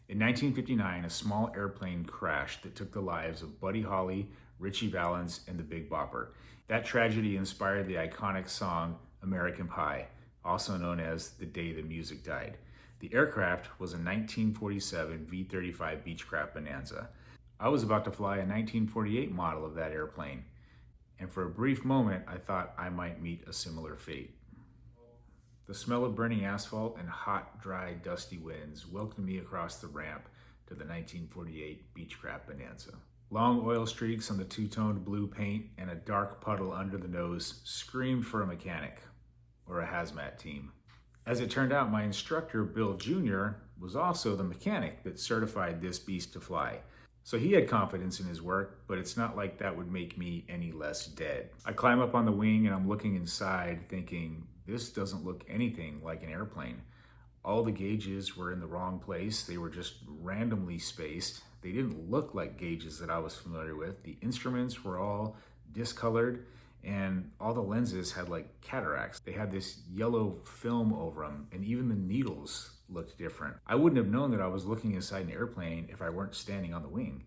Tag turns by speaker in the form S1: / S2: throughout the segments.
S1: In 1959, a small airplane crashed that took the lives of Buddy Holly, Richie Valens, and the Big Bopper. That tragedy inspired the iconic song American Pie, also known as The Day the Music Died. The aircraft was a 1947 V-35 Beechcraft Bonanza. I was about to fly a 1948 model of that airplane, and for a brief moment, I thought I might meet a similar fate. The smell of burning asphalt and hot, dry, dusty winds welcomed me across the ramp to the 1948 Beechcraft Bonanza. Long oil streaks on the two-toned blue paint and a dark puddle under the nose screamed for a mechanic or a hazmat team. As it turned out, my instructor, Bill Jr., was also the mechanic that certified this beast to fly. So he had confidence in his work, but it's not like that would make me any less dead. I climb up on the wing and I'm looking inside thinking, this doesn't look anything like an airplane. All the gauges were in the wrong place. They were just randomly spaced. They didn't look like gauges that I was familiar with. The instruments were all discolored and all the lenses had like cataracts. They had this yellow film over them and even the needles looked different. I wouldn't have known that I was looking inside an airplane if I weren't standing on the wing.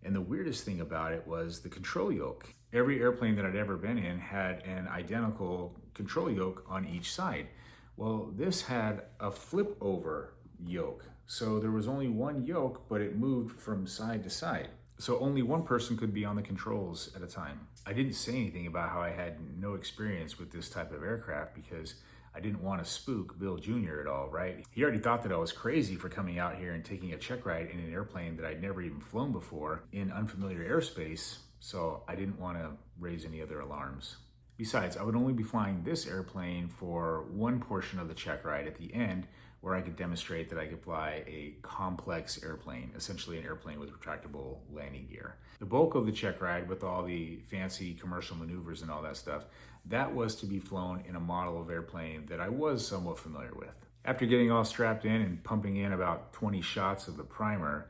S1: And the weirdest thing about it was the control yoke. Every airplane that I'd ever been in had an identical control yoke on each side. Well, this had a flip over yoke. So there was only one yoke, but it moved from side to side. So only one person could be on the controls at a time. I didn't say anything about how I had no experience with this type of aircraft because I didn't want to spook Bill Jr. at all, right? He already thought that I was crazy for coming out here and taking a check ride in an airplane that I'd never even flown before in unfamiliar airspace, so I didn't want to raise any other alarms. Besides, I would only be flying this airplane for one portion of the check ride at the end where I could demonstrate that I could fly a complex airplane, essentially an airplane with retractable landing gear. The bulk of the check ride with all the fancy commercial maneuvers and all that stuff, that was to be flown in a model of airplane that I was somewhat familiar with. After getting all strapped in and pumping in about 20 shots of the primer,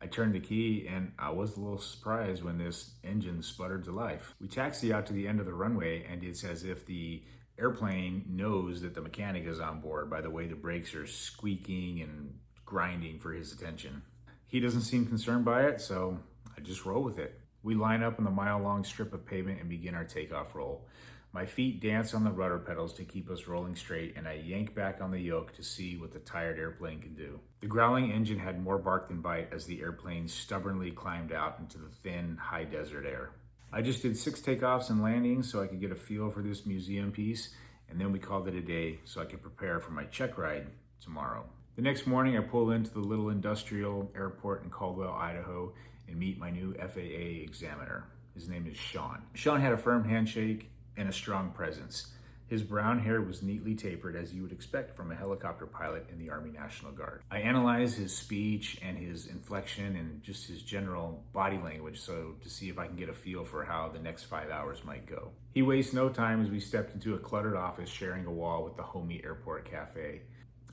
S1: I turned the key and I was a little surprised when this engine sputtered to life. We taxi out to the end of the runway and it's as if the airplane knows that the mechanic is on board by the way the brakes are squeaking and grinding for his attention. He doesn't seem concerned by it, so I just roll with it. We line up on the mile-long strip of pavement and begin our takeoff roll. My feet dance on the rudder pedals to keep us rolling straight, and I yank back on the yoke to see what the tired airplane can do. The growling engine had more bark than bite as the airplane stubbornly climbed out into the thin, high desert air. I just did 6 takeoffs and landings so I could get a feel for this museum piece, and then we called it a day so I could prepare for my check ride tomorrow. The next morning, I pull into the little industrial airport in Caldwell, Idaho, and meet my new FAA examiner. His name is Sean. Sean had a firm handshake and a strong presence. His brown hair was neatly tapered as you would expect from a helicopter pilot in the Army National Guard. I analyzed his speech and his inflection and just his general body language so to see if I can get a feel for how the next 5 hours might go. He wastes no time as we stepped into a cluttered office sharing a wall with the homey airport cafe.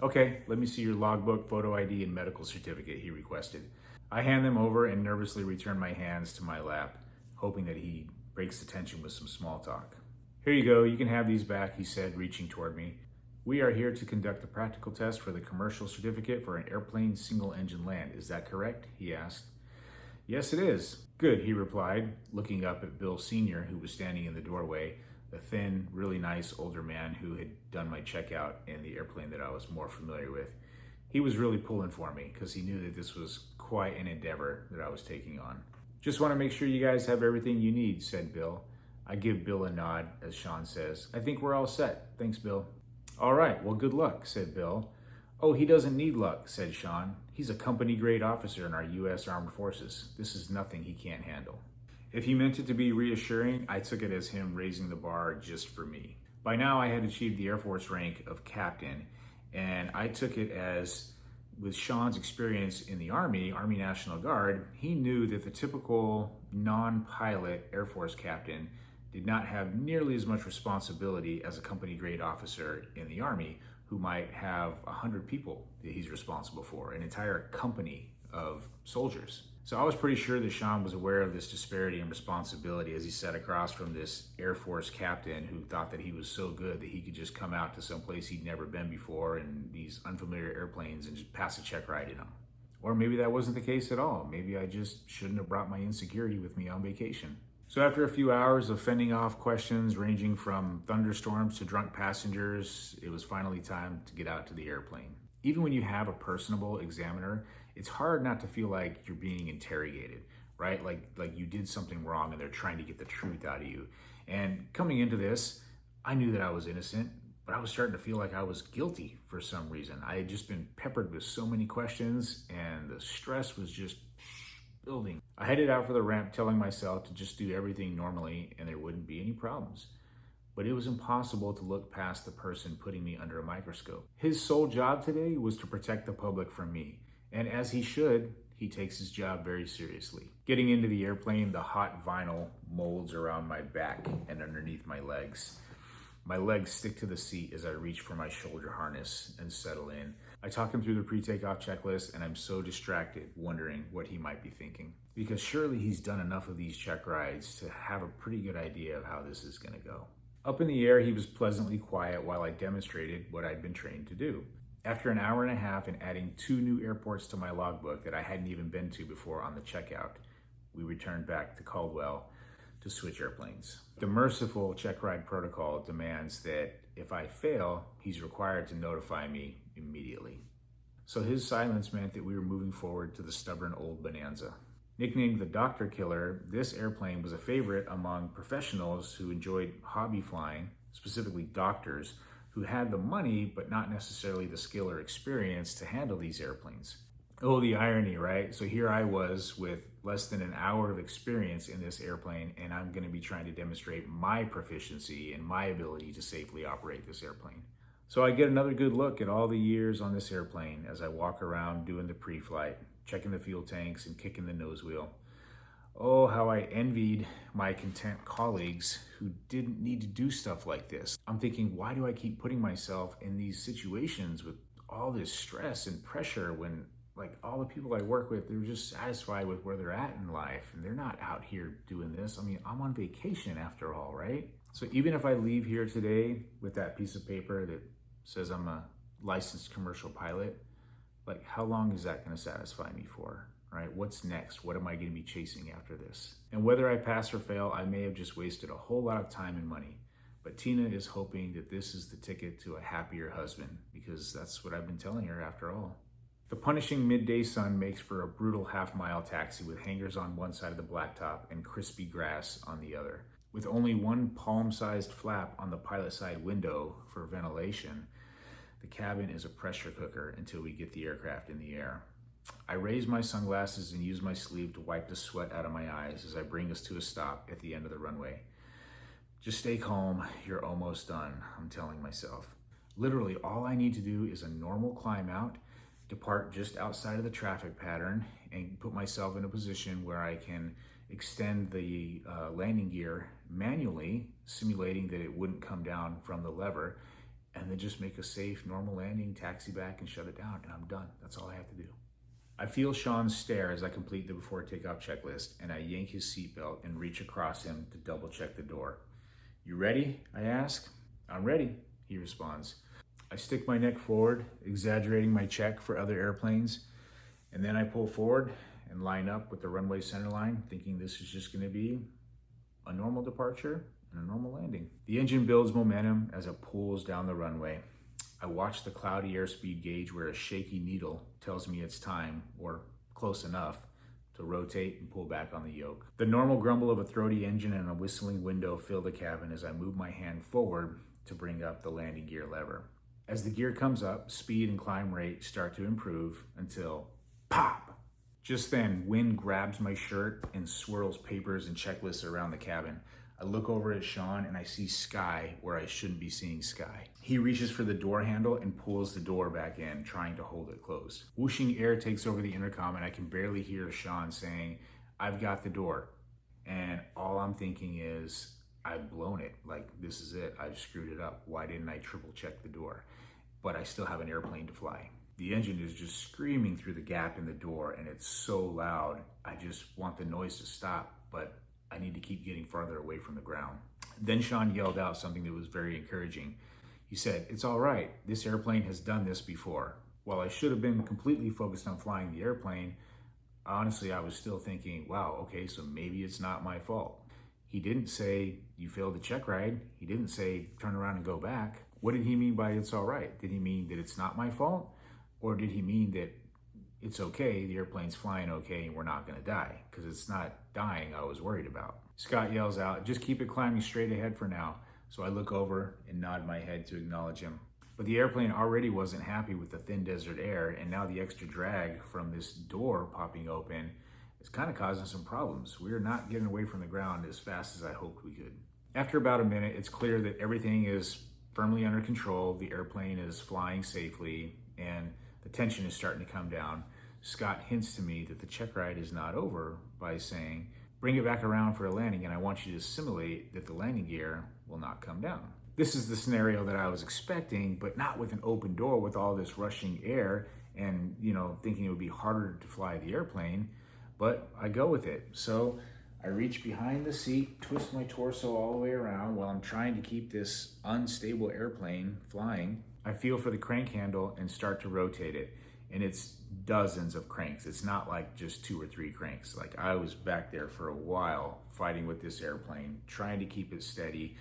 S1: Okay, let me see your logbook, photo ID, and medical certificate, he requested. I hand them over and nervously return my hands to my lap, hoping that he breaks the tension with some small talk. Here you go, you can have these back, he said, reaching toward me. We are here to conduct the practical test for the commercial certificate for an airplane single-engine land. Is that correct? He asked. Yes, it is. Good, he replied, looking up at Bill Sr., who was standing in the doorway, the thin, really nice older man who had done my checkout in the airplane that I was more familiar with. He was really pulling for me because he knew that this was quite an endeavor that I was taking on. Just want to make sure you guys have everything you need, said Bill. I give Bill a nod as Sean says, I think we're all set. Thanks, Bill. All right, well, good luck, said Bill. Oh, he doesn't need luck, said Sean. He's a company-grade officer in our U.S. Armed Forces. This is nothing he can't handle. If he meant it to be reassuring, I took it as him raising the bar just for me. By now, I had achieved the Air Force rank of captain, and I took it as, with Sean's experience in the Army National Guard, he knew that the typical non-pilot Air Force captain did not have nearly as much responsibility as a company grade officer in the Army who might have 100 people that he's responsible for, an entire company of soldiers. So I was pretty sure that Sean was aware of this disparity in responsibility as he sat across from this Air Force captain who thought that he was so good that he could just come out to some place he'd never been before in these unfamiliar airplanes and just pass a check ride in them. Or maybe that wasn't the case at all. Maybe I just shouldn't have brought my insecurity with me on vacation. So after a few hours of fending off questions ranging from thunderstorms to drunk passengers, it was finally time to get out to the airplane. Even when you have a personable examiner, it's hard not to feel like you're being interrogated, right? Like you did something wrong and they're trying to get the truth out of you. And coming into this, I knew that I was innocent, but I was starting to feel like I was guilty for some reason. I had just been peppered with so many questions and the stress was just building. I headed out for the ramp telling myself to just do everything normally and there wouldn't be any problems. But it was impossible to look past the person putting me under a microscope. His sole job today was to protect the public from me. And as he should, he takes his job very seriously. Getting into the airplane, the hot vinyl molds around my back and underneath my legs. My legs stick to the seat as I reach for my shoulder harness and settle in. I talk him through the pre-takeoff checklist and I'm so distracted, wondering what he might be thinking. Because surely he's done enough of these check rides to have a pretty good idea of how this is gonna go. Up in the air, he was pleasantly quiet while I demonstrated what I'd been trained to do. After an hour and a half and adding 2 new airports to my logbook that I hadn't even been to before on the checkout, we returned back to Caldwell to switch airplanes. The merciful Checkride protocol demands that if I fail, he's required to notify me immediately. So his silence meant that we were moving forward to the stubborn old Bonanza. Nicknamed the Doctor Killer, this airplane was a favorite among professionals who enjoyed hobby flying, specifically doctors, who had the money but not necessarily the skill or experience to handle these airplanes. Oh, the irony, right? So here I was with less than an hour of experience in this airplane, and I'm going to be trying to demonstrate my proficiency and my ability to safely operate this airplane. So I get another good look at all the years on this airplane as I walk around doing the pre-flight, checking the fuel tanks and kicking the nose wheel. Oh, how I envied my content colleagues who didn't need to do stuff like this. I'm thinking, why do I keep putting myself in these situations with all this stress and pressure when like all the people I work with, they're just satisfied with where they're at in life and they're not out here doing this. I mean, I'm on vacation after all, right? So even if I leave here today with that piece of paper that says I'm a licensed commercial pilot, like how long is that going to satisfy me for, right? What's next? What am I going to be chasing after this? And whether I pass or fail, I may have just wasted a whole lot of time and money. But Tina is hoping that this is the ticket to a happier husband because that's what I've been telling her after all. The punishing midday sun makes for a brutal half-mile taxi with hangars on one side of the blacktop and crispy grass on the other. With only one palm-sized flap on the pilot side window for ventilation, the cabin is a pressure cooker until we get the aircraft in the air. I raise my sunglasses and use my sleeve to wipe the sweat out of my eyes as I bring us to a stop at the end of the runway. Just stay calm, you're almost done, I'm telling myself. Literally, all I need to do is a normal climb out, depart just outside of the traffic pattern, and put myself in a position where I can extend the landing gear manually, simulating that it wouldn't come down from the lever, and then just make a safe, normal landing, taxi back, and shut it down, and I'm done. That's all I have to do. I feel Sean's stare as I complete the before takeoff checklist, and I yank his seatbelt and reach across him to double check the door. You ready? I ask. I'm ready, he responds. I stick my neck forward, exaggerating my check for other airplanes, and then I pull forward and line up with the runway centerline, thinking this is just going to be a normal departure and a normal landing. The engine builds momentum as it pulls down the runway. I watch the cloudy airspeed gauge where a shaky needle tells me it's time, or close enough, to rotate and pull back on the yoke. The normal grumble of a throaty engine and a whistling window fill the cabin as I move my hand forward to bring up the landing gear lever. As the gear comes up, speed and climb rate start to improve until pop! Just then, wind grabs my shirt and swirls papers and checklists around the cabin. I look over at Sean and I see sky where I shouldn't be seeing sky. He reaches for the door handle and pulls the door back in, trying to hold it closed. Whooshing air takes over the intercom and I can barely hear Sean saying, "I've got the door." And all I'm thinking is, I've blown it. Like, this is it. I've screwed it up. Why didn't I triple check the door? But I still have an airplane to fly. The engine is just screaming through the gap in the door and it's so loud. I just want the noise to stop, but I need to keep getting farther away from the ground. Then Sean yelled out something that was very encouraging. He said, "It's all right. This airplane has done this before. While I should have been completely focused on flying the airplane, honestly, I was still thinking, wow, okay, so maybe it's not my fault. He didn't say, you failed the check ride. He didn't say, turn around and go back. What did he mean by it's all right? Did he mean that it's not my fault? Or did he mean that it's okay, the airplane's flying okay, and we're not gonna die? Because it's not dying I was worried about. Scott yells out, just keep it climbing straight ahead for now. So I look over and nod my head to acknowledge him. But the airplane already wasn't happy with the thin desert air, and now the extra drag from this door popping open is kind of causing some problems. We're not getting away from the ground as fast as I hoped we could. After about a minute, it's clear that everything is firmly under control. The airplane is flying safely, and the tension is starting to come down. Scott hints to me that the check ride is not over by saying, bring it back around for a landing, and I want you to simulate that the landing gear will not come down. This is the scenario that I was expecting, but not with an open door with all this rushing air and, thinking it would be harder to fly the airplane, but I go with it. So I reach behind the seat, twist my torso all the way around while I'm trying to keep this unstable airplane flying. I feel for the crank handle and start to rotate it. And it's dozens of cranks. It's not like just 2 or 3 cranks. Like, I was back there for a while fighting with this airplane, trying to keep it steady,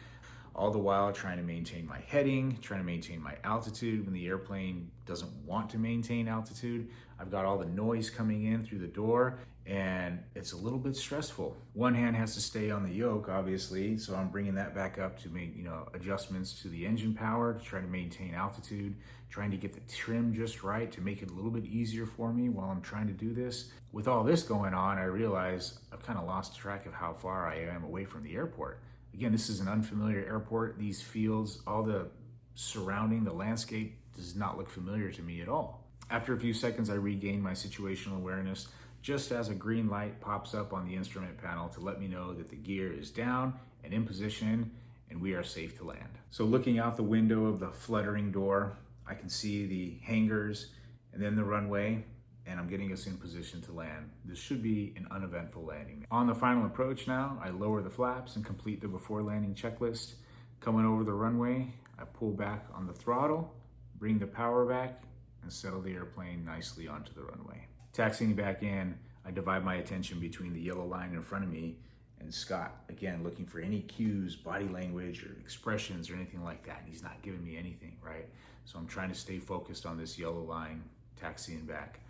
S1: all the while trying to maintain my heading, trying to maintain my altitude when the airplane doesn't want to maintain altitude. I've got all the noise coming in through the door, and it's a little bit stressful. One hand has to stay on the yoke, obviously, so I'm bringing that back up to make adjustments to the engine power to try to maintain altitude, trying to get the trim just right to make it a little bit easier for me while I'm trying to do this. With all this going on, I realize I've kind of lost track of how far I am away from the airport. Again, this is an unfamiliar airport. These fields, all the surrounding, the landscape does not look familiar to me at all. After a few seconds, I regain my situational awareness just as a green light pops up on the instrument panel to let me know that the gear is down and in position and we are safe to land. So looking out the window of the fluttering door, I can see the hangars and then the runway, and I'm getting us in position to land. This should be an uneventful landing. On the final approach now, I lower the flaps and complete the before landing checklist. Coming over the runway, I pull back on the throttle, bring the power back, and settle the airplane nicely onto the runway. Taxiing back in, I divide my attention between the yellow line in front of me and Scott, again, looking for any cues, body language or expressions or anything like that. And he's not giving me anything, right? So I'm trying to stay focused on this yellow line, taxiing back.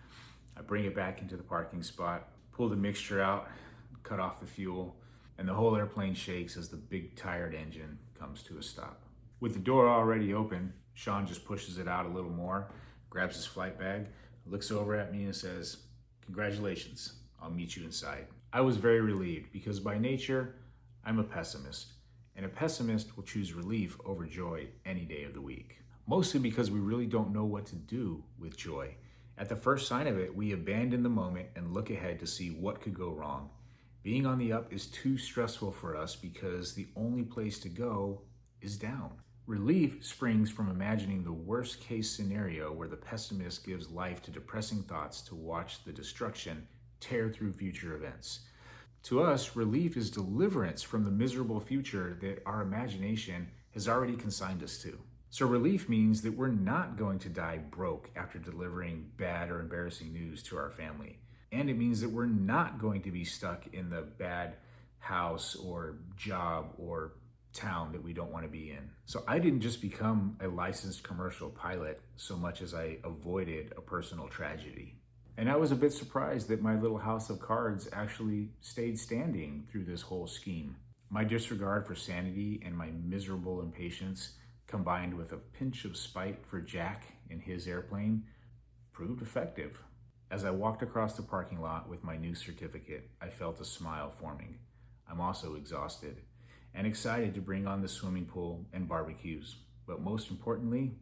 S1: I bring it back into the parking spot, pull the mixture out, cut off the fuel, and the whole airplane shakes as the big tired engine comes to a stop. With the door already open, Sean just pushes it out a little more, grabs his flight bag, looks over at me and says, congratulations, I'll meet you inside. I was very relieved because by nature, I'm a pessimist, and a pessimist will choose relief over joy any day of the week. Mostly because we really don't know what to do with joy. At the first sign of it, we abandon the moment and look ahead to see what could go wrong. Being on the up is too stressful for us because the only place to go is down. Relief springs from imagining the worst case scenario where the pessimist gives life to depressing thoughts to watch the destruction tear through future events. To us, relief is deliverance from the miserable future that our imagination has already consigned us to. So relief means that we're not going to die broke after delivering bad or embarrassing news to our family. And it means that we're not going to be stuck in the bad house or job or town that we don't want to be in. So I didn't just become a licensed commercial pilot so much as I avoided a personal tragedy. And I was a bit surprised that my little house of cards actually stayed standing through this whole scheme. My disregard for sanity and my miserable impatience, combined with a pinch of spite for Jack and his airplane, proved effective. As I walked across the parking lot with my new certificate, I felt a smile forming. I'm also exhausted and excited to bring on the swimming pool and barbecues. But most importantly,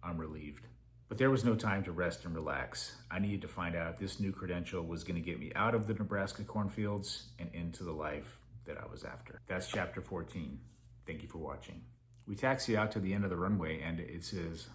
S1: I'm relieved. But there was no time to rest and relax. I needed to find out if this new credential was going to get me out of the Nebraska cornfields and into the life that I was after. That's chapter 14. Thank you for watching. We taxi out to the end of the runway and it says,